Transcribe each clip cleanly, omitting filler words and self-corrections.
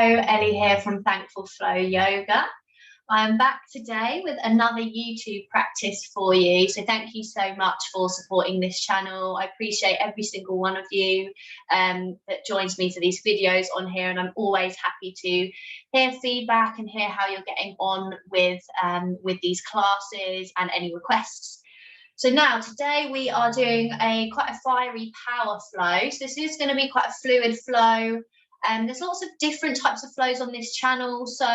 Ellie here from Thankful Flow Yoga. I'm back today with another YouTube practice for you. So thank you so much for supporting this channel. I appreciate every single one of you that joins me for these videos on here, and I'm always happy to hear feedback and hear how you're getting on with these classes and any requests. So now today we are doing quite a fiery power flow. So this is going to be quite a fluid flow. There's lots of different types of flows on this channel, so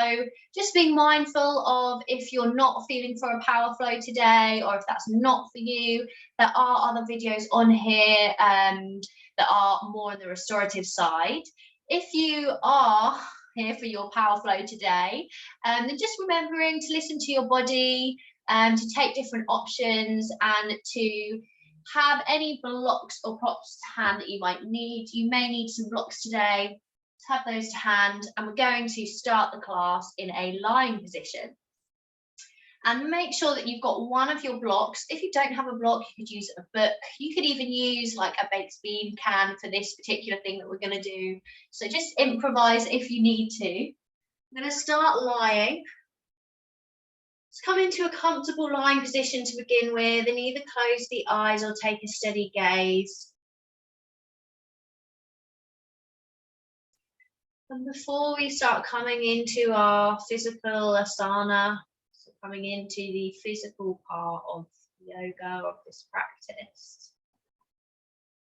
just being mindful of if you're not feeling for a power flow today, or if that's not for you, there are other videos on here that are more on the restorative side. If you are here for your power flow today, then just remembering to listen to your body, to take different options, and to have any blocks or props to hand that you might need. You may need some blocks today. Have those to hand, and we're going to start the class in a lying position. And make sure that you've got one of your blocks. If you don't have a block, you could use a book. You could even use like a baked bean can for this particular thing that we're going to do. So just improvise if you need to. I'm going to start lying. Let's come into a comfortable lying position to begin with, and either close the eyes or take a steady gaze. And before we start coming into our physical asana, so coming into the physical part of yoga, of this practice,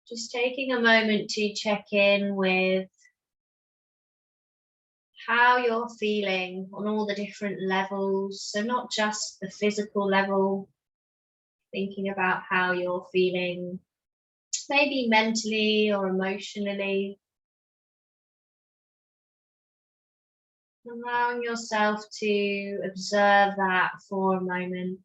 just taking a moment to check in with how you're feeling on all the different levels. So not just the physical level, thinking about how you're feeling, maybe mentally or emotionally. Allowing yourself to observe that for a moment.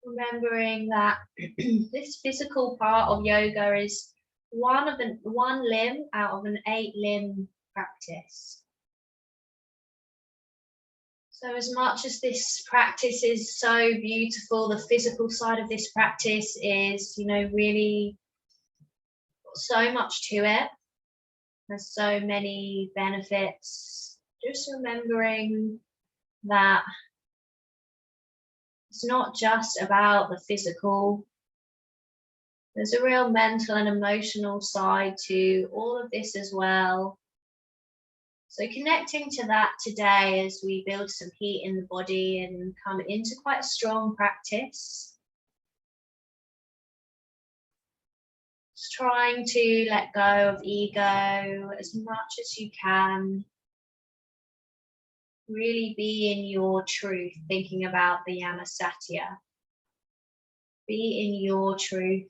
Remembering that this physical part of yoga is one limb out of an 8-limb practice. So as much as this practice is so beautiful, the physical side of this practice is, really so much to it. There's so many benefits. Just remembering that it's not just about the physical. There's a real mental and emotional side to all of this as well. So connecting to that today as we build some heat in the body and come into quite a strong practice. Just trying to let go of ego as much as you can. Really be in your truth, thinking about the Yamasatya. Be in your truth.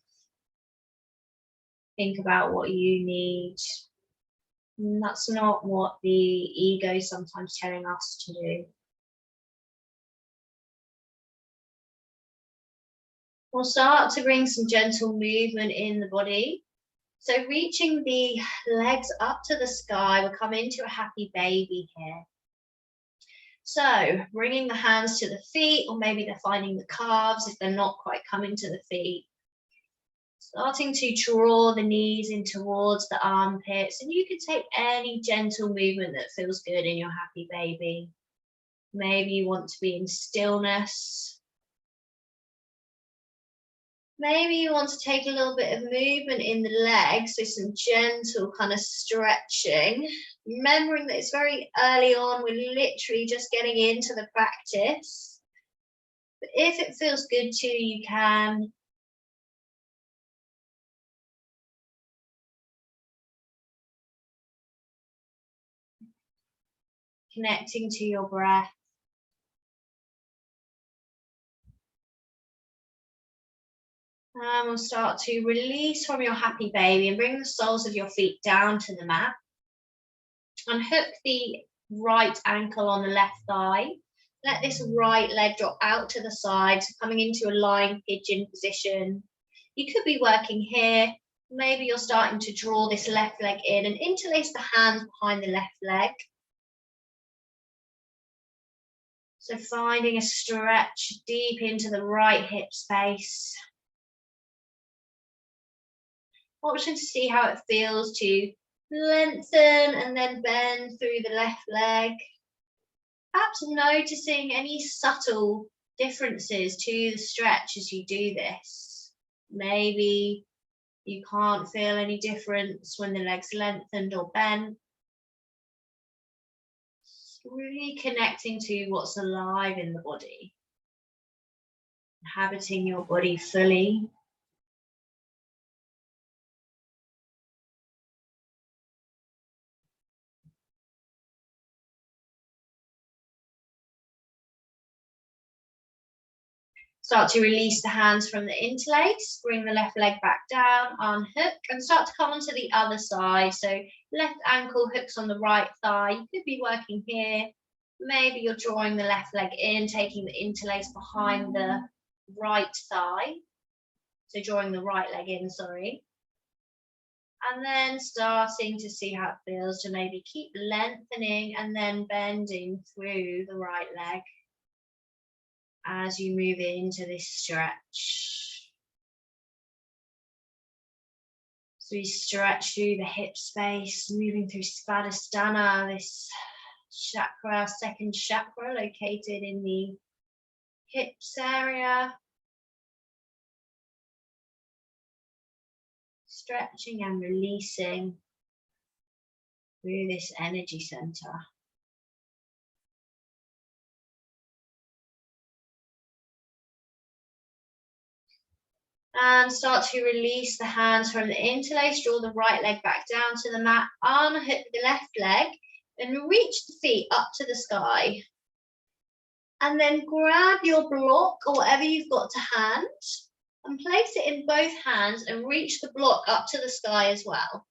Think about what you need. And that's not what the ego is sometimes telling us to do. We'll start to bring some gentle movement in the body. So reaching the legs up to the sky, we'll come into a happy baby here. So bringing the hands to the feet, or maybe they're finding the calves if they're not quite coming to the feet. Starting to draw the knees in towards the armpits, and you can take any gentle movement that feels good in your happy baby. Maybe you want to be in stillness. Maybe you want to take a little bit of movement in the legs, so some gentle kind of stretching. Remembering that it's very early on, we're literally just getting into the practice. But if it feels good to you, you can. Connecting to your breath. And we'll start to release from your happy baby and bring the soles of your feet down to the mat. Unhook the right ankle on the left thigh. Let this right leg drop out to the side, coming into a lying pigeon position. You could be working here. Maybe you're starting to draw this left leg in and interlace the hands behind the left leg. So finding a stretch deep into the right hip space. Option to see how it feels to lengthen and then bend through the left leg. Perhaps noticing any subtle differences to the stretch as you do this. Maybe you can't feel any difference when the leg's lengthened or bent. Really connecting to what's alive in the body. Inhabiting your body fully. Start to release the hands from the interlace, bring the left leg back down, unhook, and start to come onto the other side. So left ankle hooks on the right thigh. You could be working here. Maybe you're drawing the left leg in, taking the interlace behind the right thigh. So drawing the right leg in, sorry. And then starting to see how it feels to maybe keep lengthening and then bending through the right leg as you move into this stretch. So you stretch through the hip space, moving through Tadasana, this chakra, second chakra located in the hips area. Stretching and releasing through this energy center. And start to release the hands from the interlace. Draw the right leg back down to the mat. Unhook the left leg and reach the feet up to the sky. And then grab your block or whatever you've got to hand and place it in both hands and reach the block up to the sky as well.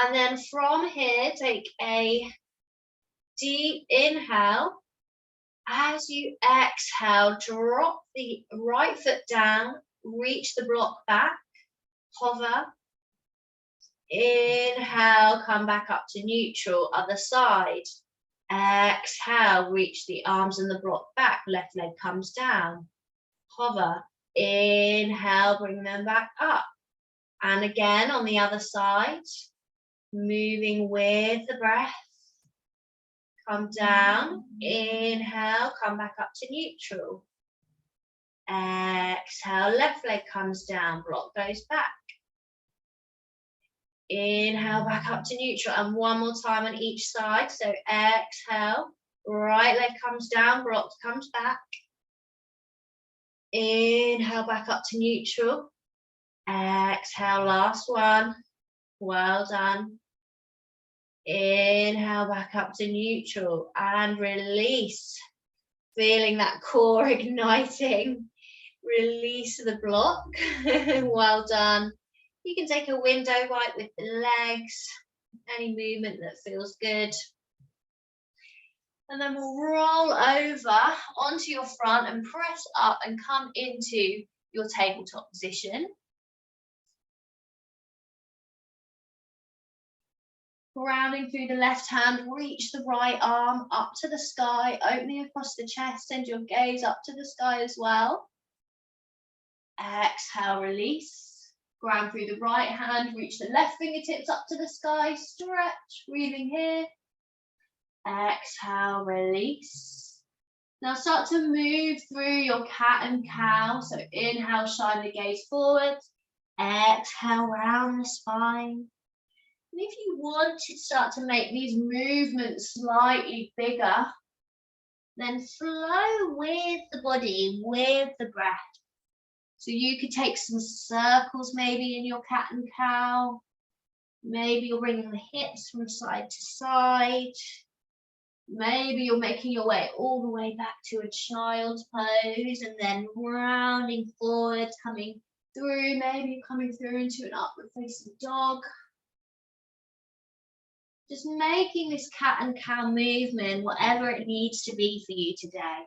And then from here, take a deep inhale. As you exhale, drop the right foot down, reach the block back, hover. Inhale, come back up to neutral, other side. Exhale, reach the arms and the block back, left leg comes down. Hover. Inhale, bring them back up. And again on the other side, moving with the breath. Come down, inhale, come back up to neutral. Exhale, left leg comes down, block goes back. Inhale, back up to neutral, and one more time on each side. So exhale, right leg comes down, block comes back. Inhale, back up to neutral. Exhale, last one. Well done. Inhale, back up to neutral and release. Feeling that core igniting. Release the block. Well done. You can take a window wipe with the legs. Any movement that feels good. And then we'll roll over onto your front and press up and come into your tabletop position. Grounding through the left hand, reach the right arm up to the sky, opening across the chest, send your gaze up to the sky as well. Exhale, release. Ground through the right hand, reach the left fingertips up to the sky, stretch, breathing here. Exhale, release. Now start to move through your cat and cow. So inhale, shine the gaze forward. Exhale, round the spine. And if you want to start to make these movements slightly bigger, then flow with the body, with the breath. So you could take some circles maybe in your cat and cow. Maybe you're bringing the hips from side to side. Maybe you're making your way all the way back to a child's pose and then rounding forward, coming through. Maybe you're coming through into an upward facing dog. Just making this cat and cow movement whatever it needs to be for you today.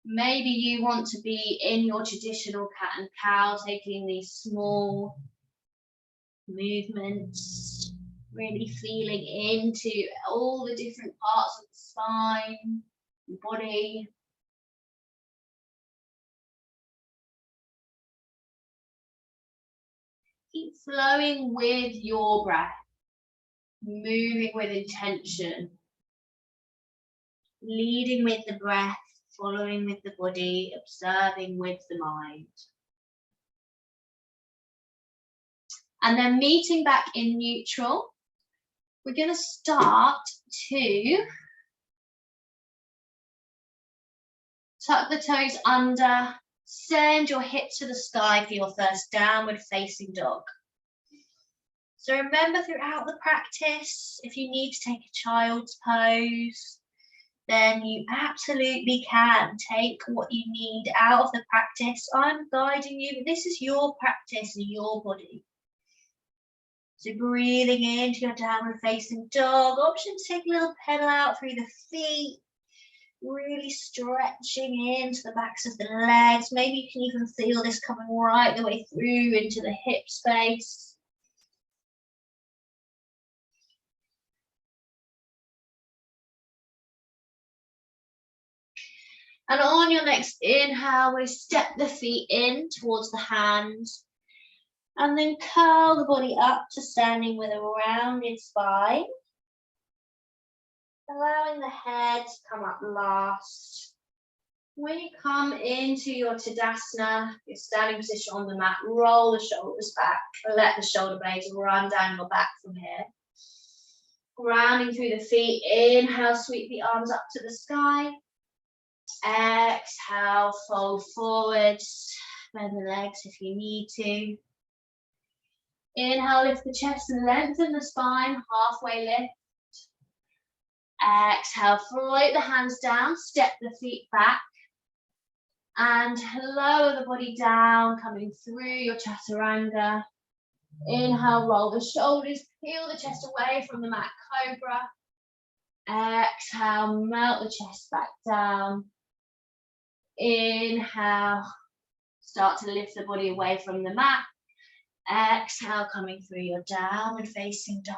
Maybe you want to be in your traditional cat and cow, taking these small movements, really feeling into all the different parts of the spine. your body. Keep flowing with your breath, moving with intention, leading with the breath, following with the body, observing with the mind. And then meeting back in neutral, we're going to start to tuck the toes under, send your hips to the sky for your first downward facing dog. So remember throughout the practice, if you need to take a child's pose, then you absolutely can take what you need out of the practice. I'm guiding you, but this is your practice and your body. So breathing into your downward facing dog, option to take a little pedal out through the feet, really stretching into the backs of the legs. Maybe you can even feel this coming right the way through into the hip space. And on your next inhale, we step the feet in towards the hands and then curl the body up to standing with a rounded spine. Allowing the head to come up last. When you come into your Tadasana, your standing position on the mat, roll the shoulders back. Let the shoulder blades run down your back from here. Grounding through the feet. Inhale, sweep the arms up to the sky. Exhale, fold forwards. Bend the legs if you need to. Inhale, lift the chest and lengthen the spine, halfway lift. Exhale, float the hands down, step the feet back. And lower the body down, coming through your chaturanga. Inhale, roll the shoulders, peel the chest away from the mat, cobra. Exhale, melt the chest back down. Inhale, start to lift the body away from the mat. Exhale, coming through your downward facing dog.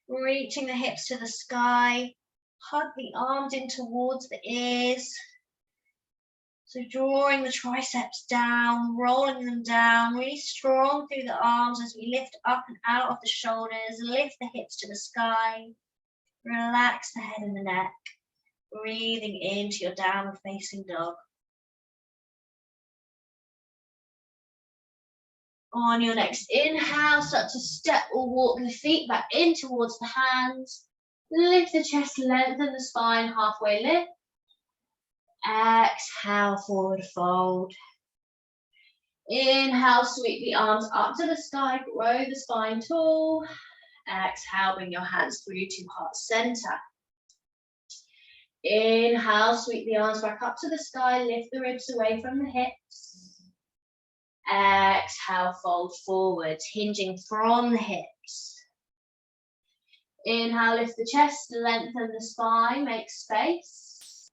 Reaching the hips to the sky, hug the arms in towards the ears. So drawing the triceps down, rolling them down, really strong through the arms as we lift up and out of the shoulders, lift the hips to the sky, relax the head and the neck, breathing into your downward facing dog. On your next inhale, start to step or walk the feet back in towards the hands. Lift the chest, lengthen the spine, halfway lift. Exhale, forward fold. Inhale, sweep the arms up to the sky, grow the spine tall. Exhale, bring your hands through to heart center. Inhale, sweep the arms back up to the sky, lift the ribs away from the hips. Exhale, fold forwards, hinging from the hips. Inhale, lift the chest, lengthen the spine, make space.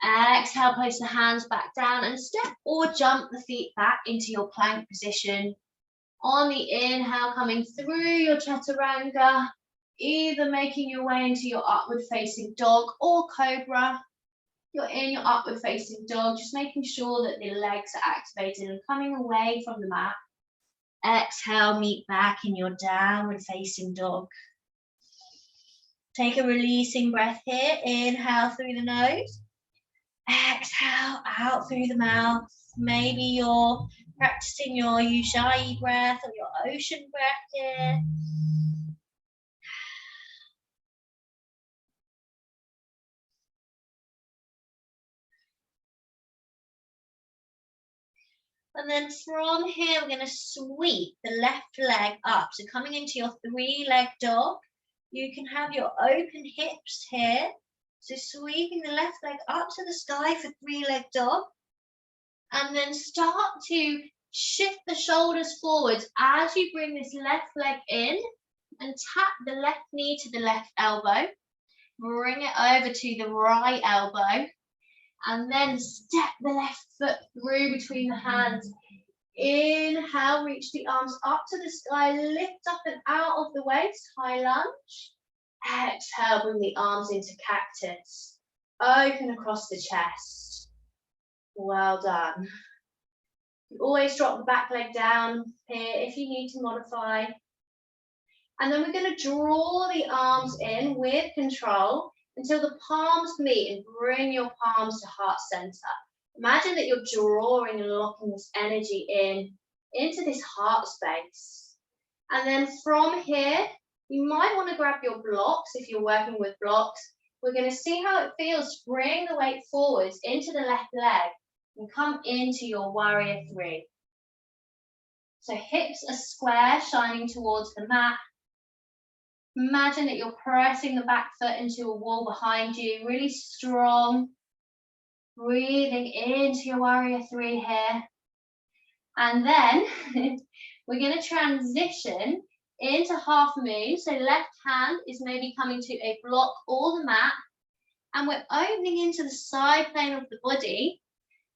Exhale, place the hands back down and step or jump the feet back into your plank position. On the inhale, coming through your chaturanga, either making your way into your upward facing dog or cobra. You're in your upward facing dog, just making sure that the legs are activated and coming away from the mat. Exhale, meet back in your downward facing dog. Take a releasing breath here. Inhale through the nose. Exhale out through the mouth. Maybe you're practicing your Ujjayi breath or your ocean breath here. And then from here, we're going to sweep the left leg up. So coming into your three-leg dog, you can have your open hips here. So sweeping the left leg up to the sky for three-leg dog. And then start to shift the shoulders forwards as you bring this left leg in and tap the left knee to the left elbow. Bring it over to the right elbow. And then step the left foot through between the hands. Inhale, reach the arms up to the sky, lift up and out of the waist, high lunge. Exhale, bring the arms into cactus. Open across the chest. Well done. You always drop the back leg down here if you need to modify. And then we're going to draw the arms in with control until the palms meet and bring your palms to heart center. Imagine that you're drawing and locking this energy into this heart space. And then from here, you might want to grab your blocks if you're working with blocks. We're going to see how it feels to bring the weight forwards into the left leg and come into your warrior three. So hips are square, shining towards the mat. Imagine that you're pressing the back foot into a wall behind you, really strong. Breathing into your warrior three here. And then we're going to transition into half moon. So left hand is maybe coming to a block or the mat. And we're opening into the side plane of the body,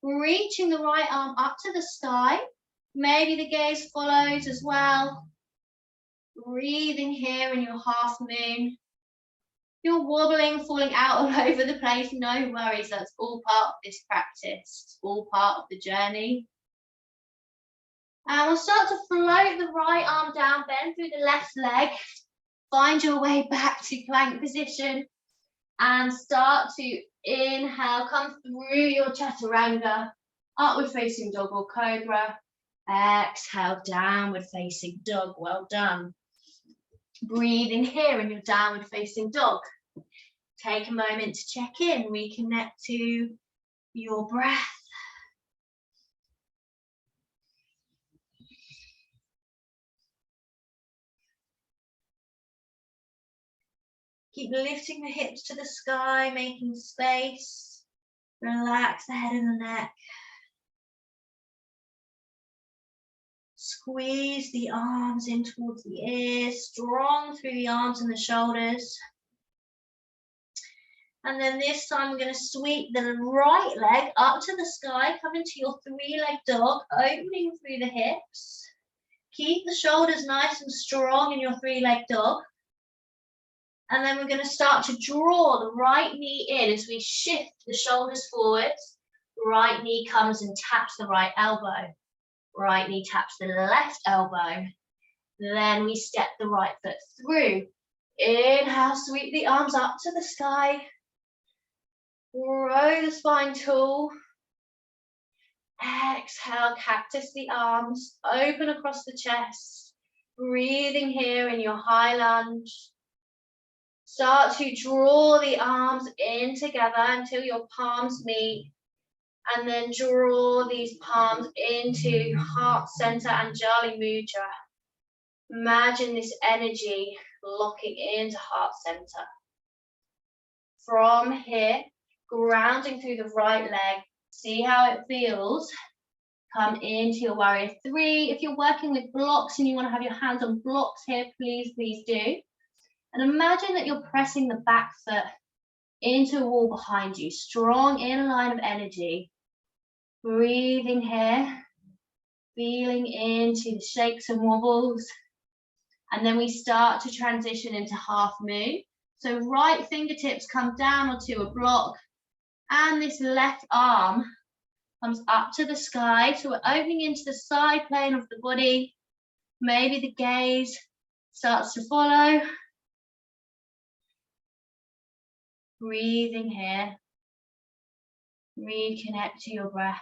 reaching the right arm up to the sky. Maybe the gaze follows as well. Breathing here in your half moon. You're wobbling, falling out all over the place. No worries, that's all part of this practice, all part of the journey. And we'll start to float the right arm down, bend through the left leg. Find your way back to plank position. And start to inhale, come through your chaturanga, upward facing dog or cobra. Exhale, downward facing dog, well done. Breathing here in your downward facing dog. Take a moment to check in, reconnect to your breath. Keep lifting the hips to the sky, making space. Relax the head and the neck. Squeeze the arms in towards the ears, strong through the arms and the shoulders. And then this time we're going to sweep the right leg up to the sky, come into your three-leg dog, opening through the hips. Keep the shoulders nice and strong in your three-leg dog. And then we're going to start to draw the right knee in as we shift the shoulders forwards. Right knee comes and taps the right elbow. Right knee taps the left elbow. Then we step the right foot through. Inhale, sweep the arms up to the sky. Grow the spine tall. Exhale, cactus the arms. Open across the chest. Breathing here in your high lunge. Start to draw the arms in together until your palms meet. And then draw these palms into heart center Anjali Mudra. Imagine this energy locking into heart center. From here, grounding through the right leg. See how it feels. Come into your warrior three. If you're working with blocks and you want to have your hands on blocks here, please do. And imagine that you're pressing the back foot into a wall behind you. Strong inner line of energy. Breathing here. Feeling into the shakes and wobbles. And then we start to transition into half moon. So right fingertips come down onto a block. And this left arm comes up to the sky. So we're opening into the side plane of the body. Maybe the gaze starts to follow. Breathing here. Reconnect to your breath.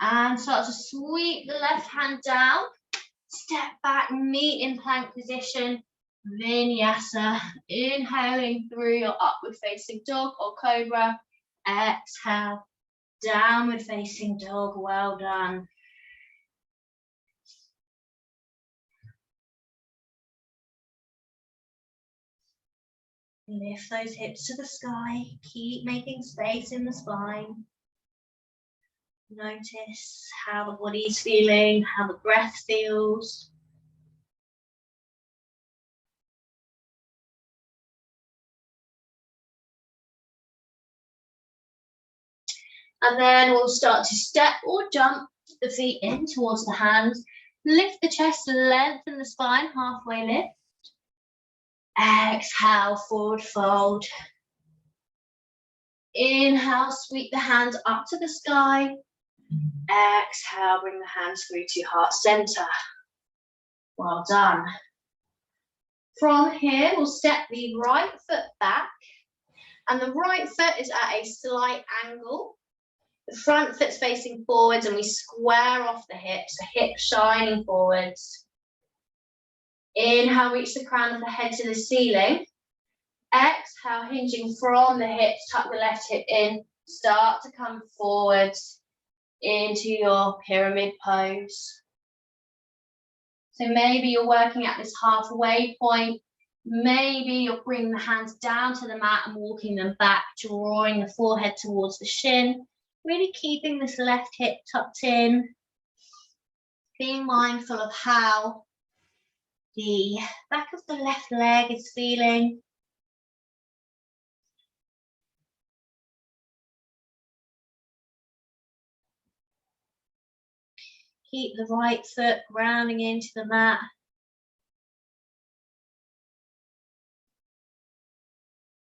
And start to sweep the left hand down. Step back, meet in plank position. Vinyasa. Inhaling through your upward facing dog or cobra. Exhale. Downward facing dog. Well done. Lift those hips to the sky. Keep making space in the spine. Notice how the body's feeling, how the breath feels. And then we'll start to step or jump the feet in towards the hands. Lift the chest, lengthen the spine, halfway lift. Exhale, forward fold. Inhale, sweep the hands up to the sky. Exhale, bring the hands through to heart center. Well done. From here, we'll step the right foot back, and the right foot is at a slight angle. The front foot's facing forwards, and we square off the hips, the hips shining forwards. Inhale, reach the crown of the head to the ceiling. Exhale, hinging from the hips, tuck the left hip in, start to come forwards into your pyramid pose. So maybe you're working at this halfway point. Maybe you're bringing the hands down to the mat and walking them back, drawing the forehead towards the shin, really keeping this left hip tucked in, being mindful of how the back of the left leg is feeling. Keep the right foot grounding into the mat.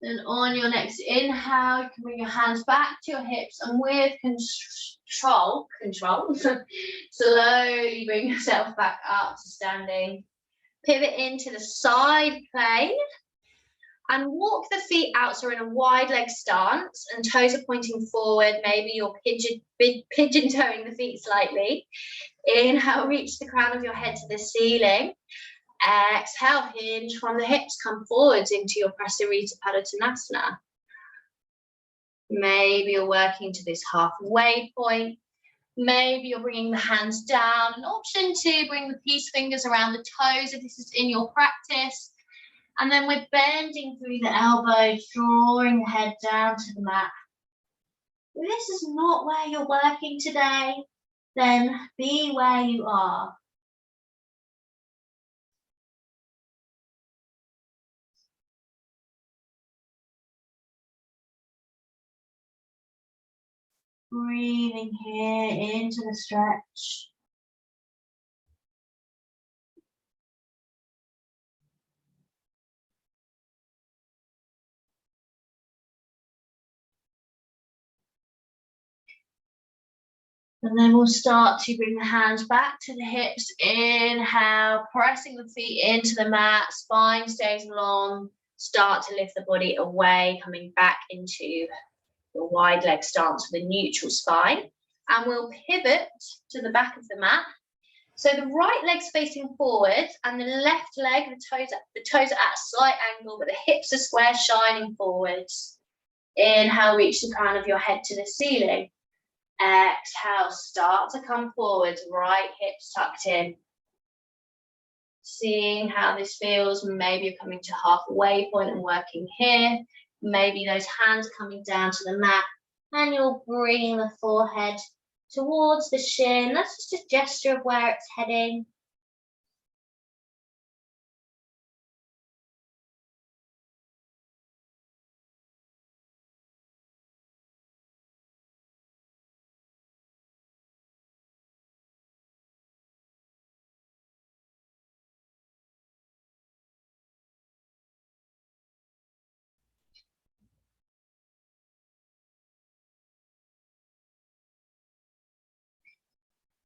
Then on your next inhale, you can bring your hands back to your hips, and with control, slowly bring yourself back up to standing. Pivot into the side plane and walk the feet out, so we're in a wide leg stance and toes are pointing forward. Maybe you're pigeon toeing the feet slightly. Inhale, reach the crown of your head to the ceiling. Exhale, hinge from the hips, come forwards into your Prasarita Tadasana. Maybe you're working to this halfway point. Maybe you're bringing the hands down. An option to bring the peace fingers around the toes if this is in your practice. And then we're bending through the elbows, drawing the head down to the mat. If this is not where you're working today, then be where you are. Breathing here into the stretch. And then we'll start to bring the hands back to the hips. Inhale, pressing the feet into the mat, spine stays long. Start to lift the body away, coming back into the wide leg stance with a neutral spine. And we'll pivot to the back of the mat. So the right leg's facing forward and the left leg, the toes are at a slight angle, but the hips are square, shining forwards. Inhale, reach the crown of your head to the ceiling. Exhale, start to come forwards, right hips tucked in. Seeing how this feels. Maybe you're coming to halfway point and working here. Maybe those hands coming down to the mat, and you're bringing the forehead towards the shin. That's just a gesture of where it's heading.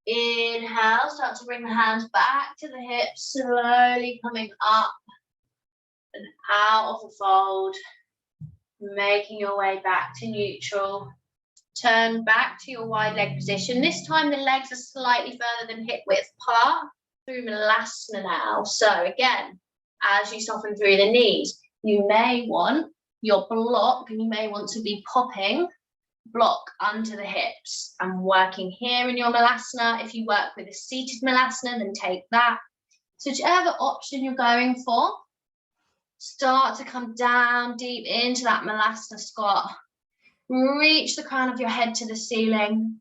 Inhale, start to bring the hands back to the hips, slowly coming up and out of the fold, making your way back to neutral. Turn back to your wide leg position. This time the legs are slightly further than hip width apart through Malasana now. So again, as you soften through the knees, you may want your block, and you may want to be popping block under the hips and working here in your Malasana. If you work with a seated Malasana, then take that. So whichever option you're going for, start to come down deep into that Malasana squat. Reach the crown of your head to the ceiling.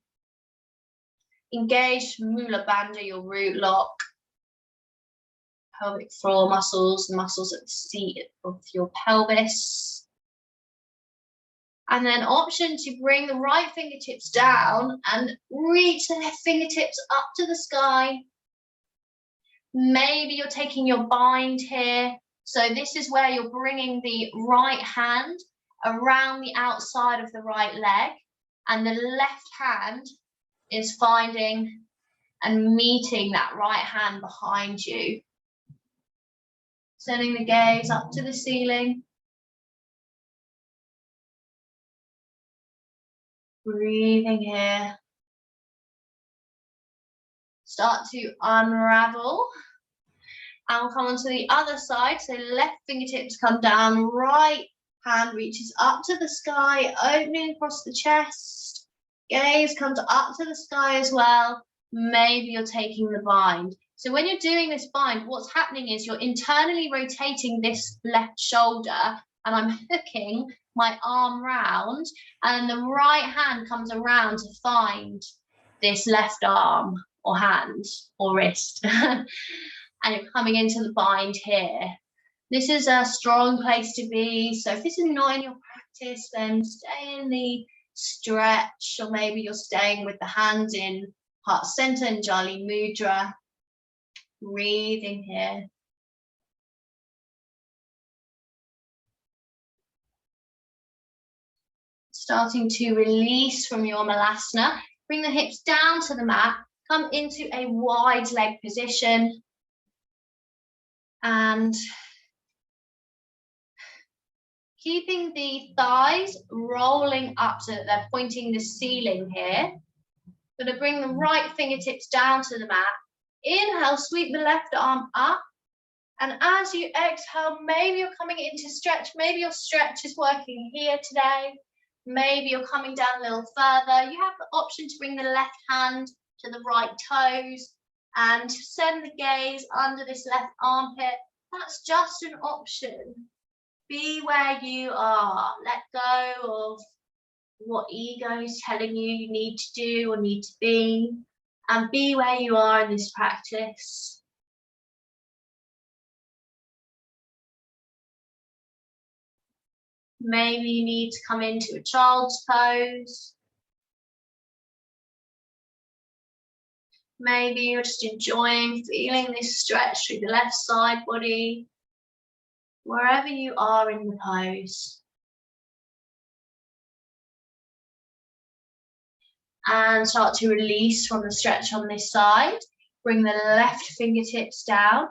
Engage Mula Bandha, your root lock. Pelvic floor muscles, the muscles at the seat of your pelvis. And then option to bring the right fingertips down and reach the left fingertips up to the sky. Maybe you're taking your bind here. So this is where you're bringing the right hand around the outside of the right leg, and the left hand is finding and meeting that right hand behind you. Sending the gaze up to the ceiling. Breathing here. Start to unravel. And we'll come onto the other side. So left fingertips come down, right hand reaches up to the sky, opening across the chest. Gaze comes up to the sky as well. Maybe you're taking the bind. So when you're doing this bind, what's happening is you're internally rotating this left shoulder, and I'm hooking my arm round, and the right hand comes around to find this left arm or hand or wrist. And you're coming into the bind here. This is a strong place to be. So if this is not in your practice, then stay in the stretch, or maybe you're staying with the hands in heart center and Jali Mudra. Breathing here. Starting to release from your Malasana. Bring the hips down to the mat. Come into a wide leg position. And keeping the thighs rolling up so that they're pointing the ceiling here. Going to bring the right fingertips down to the mat. Inhale, sweep the left arm up. And as you exhale, maybe you're coming into stretch. Maybe your stretch is working here today. Maybe you're coming down a little further. You have the option to bring the left hand to the right toes and send the gaze under this left armpit. That's just an option. Be where you are. Let go of what ego is telling you need to do or need to be, and be where you are in this practice. Maybe you need to come into a child's pose. Maybe you're just enjoying feeling this stretch through the left side body, wherever you are in the pose. And start to release from the stretch on this side. Bring the left fingertips down.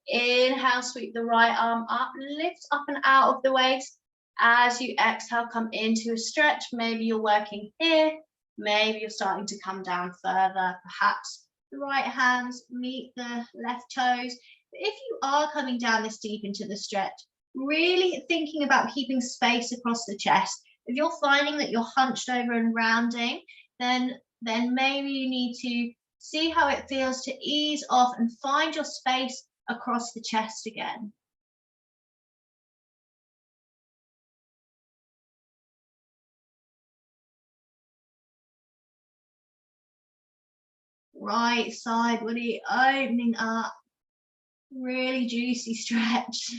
Inhale, sweep the right arm up, lift up and out of the waist. As you exhale, come into a stretch. Maybe you're working here. Maybe you're starting to come down further. Perhaps the right hands meet the left toes. But if you are coming down this deep into the stretch, really thinking about keeping space across the chest. If you're finding that you're hunched over and rounding, then maybe you need to see how it feels to ease off and find your space across the chest again. Right side body opening up, really juicy stretch.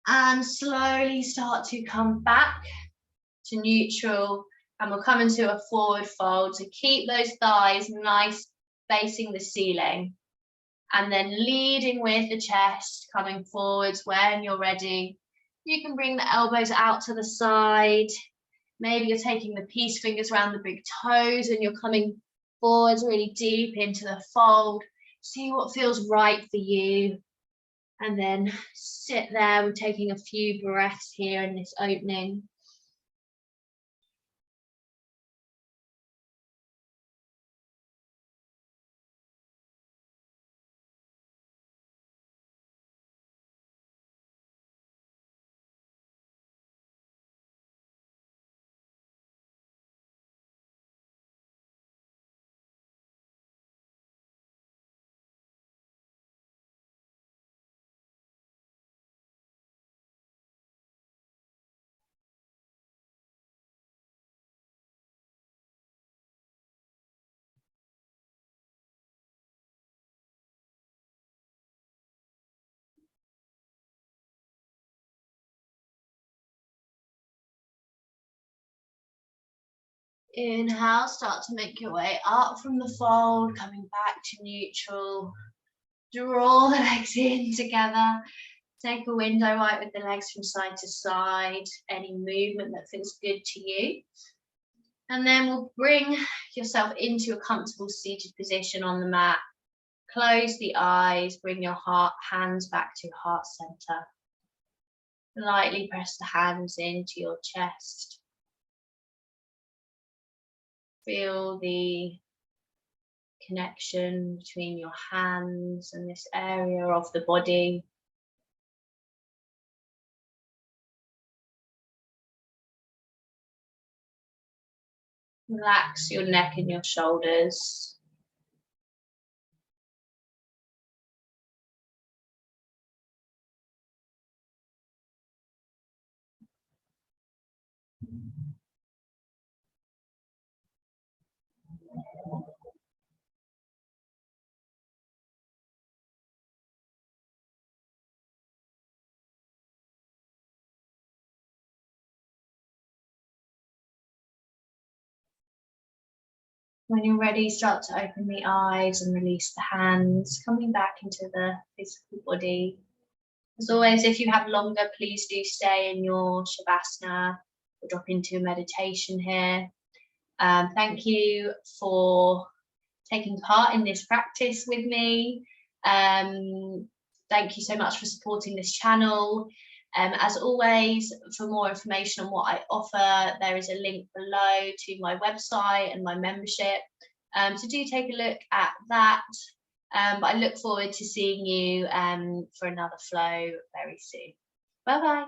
And slowly start to come back to neutral, and we'll come into a forward fold. So keep those thighs nice facing the ceiling, and then leading with the chest, coming forwards. When you're ready, you can bring the elbows out to the side. Maybe you're taking the peace fingers around the big toes and you're coming forwards really deep into the fold. See what feels right for you. And then sit there. We're taking a few breaths here in this opening. Inhale, start to make your way up from the fold, coming back to neutral. Draw the legs in together. Take a window right with the legs from side to side. Any movement that feels good to you. And then we'll bring yourself into a comfortable seated position on the mat. Close the eyes, bring your hands back to heart center. Lightly press the hands into your chest. Feel the connection between your hands and this area of the body. Relax your neck and your shoulders. When you're ready, start to open the eyes and release the hands, coming back into the physical body. As always, if you have longer, please do stay in your Shavasana or drop into a meditation here. Thank you for taking part in this practice with me. Thank you so much for supporting this channel. As always, for more information on what I offer, there is a link below to my website and my membership. So do take a look at that. But I look forward to seeing you for another flow very soon. Bye bye.